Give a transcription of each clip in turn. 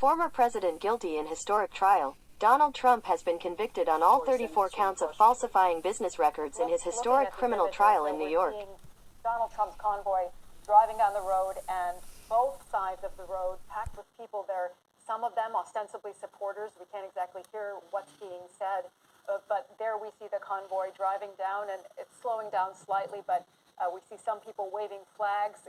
Former president guilty in historic trial. Donald Trump has been convicted on all 34 counts of falsifying business records in his historic criminal trial in New York. Donald Trump's convoy driving down the road, and both sides of the road packed with people there. Some of them ostensibly supporters. We can't exactly hear what's being said, but there we see the convoy driving down, and it's slowing down slightly, but we see some people waving flags.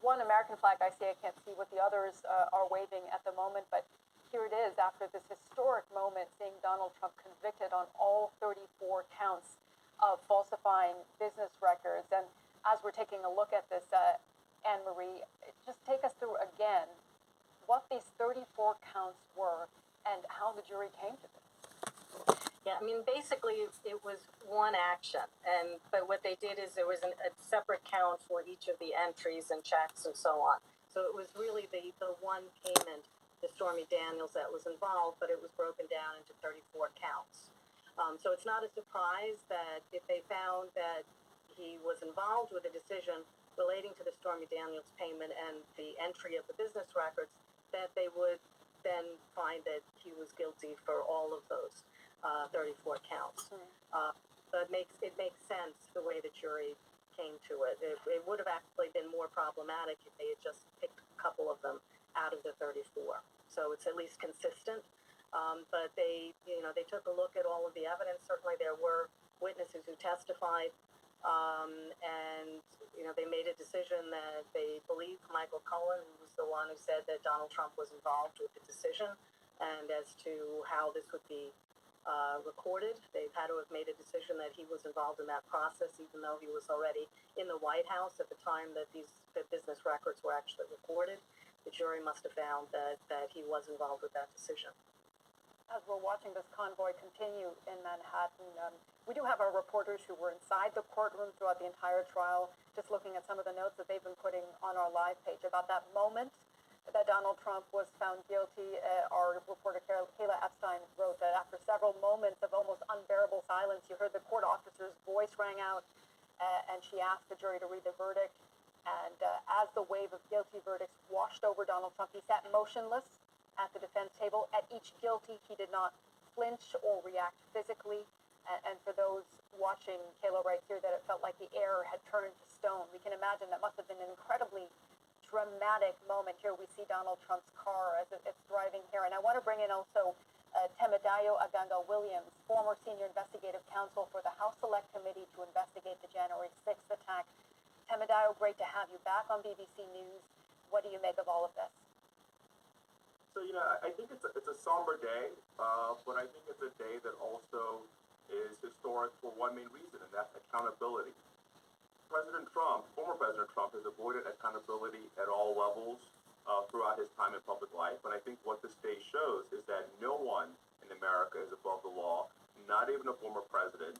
One American flag I see, I can't see what the others are waving at the moment, but here it is after this historic moment, seeing Donald Trump convicted on all 34 counts of falsifying business records. And as we're taking a look at this, Anne-Marie, just take us through again what these 34 counts were and how the jury came to this. Yeah, I mean, basically, it was one action, but what they did is there was a separate count for each of the entries and checks and so on. So it was really the one payment to Stormy Daniels that was involved, but it was broken down into 34 counts. So it's not a surprise that if they found that he was involved with a decision relating to the Stormy Daniels payment and the entry of the business records, that they would then find that he was guilty for all of those 34 counts. But it makes sense the way the jury came to it. It would have actually been more problematic if they had just picked a couple of them out of the 34. So it's at least consistent. But they took a look at all of the evidence. Certainly there were witnesses who testified, and they made a decision that they believed Michael Cohen, who was the one who said that Donald Trump was involved with the decision, and as to how this would be recorded, they've had to have made a decision that he was involved in that process, even though he was already in the White House at the time that the business records were actually recorded. The jury must have found that he was involved with that decision. As we're watching this convoy continue in Manhattan, we do have our reporters who were inside the courtroom throughout the entire trial, just looking at some of the notes that they've been putting on our live page about that moment that Donald Trump was found guilty. Our reporter Kayla Epstein wrote that after several moments of almost unbearable silence, you heard the court officer's voice rang out, and she asked the jury to read the verdict. And as the wave of guilty verdicts washed over Donald Trump, he sat motionless at the defense table. At each guilty, he did not flinch or react physically. And for those watching, Kayla writes here that it felt like the air had turned to stone. We can imagine that must have been an incredibly dramatic moment. Here we see Donald Trump's car as it's driving here. And I want to bring in also Temidayo Aganga-Williams, former senior investigative counsel for the House Select Committee to investigate the January 6th attack. Temidayo, great to have you back on BBC News. What do you make of all of this? So, I think it's a somber day, but I think it's a day that also is historic for one main reason, and that's accountability. Former President Trump, has avoided accountability at all levels throughout his time in public life. And I think what this day shows is that no one in America is above the law, not even a former president.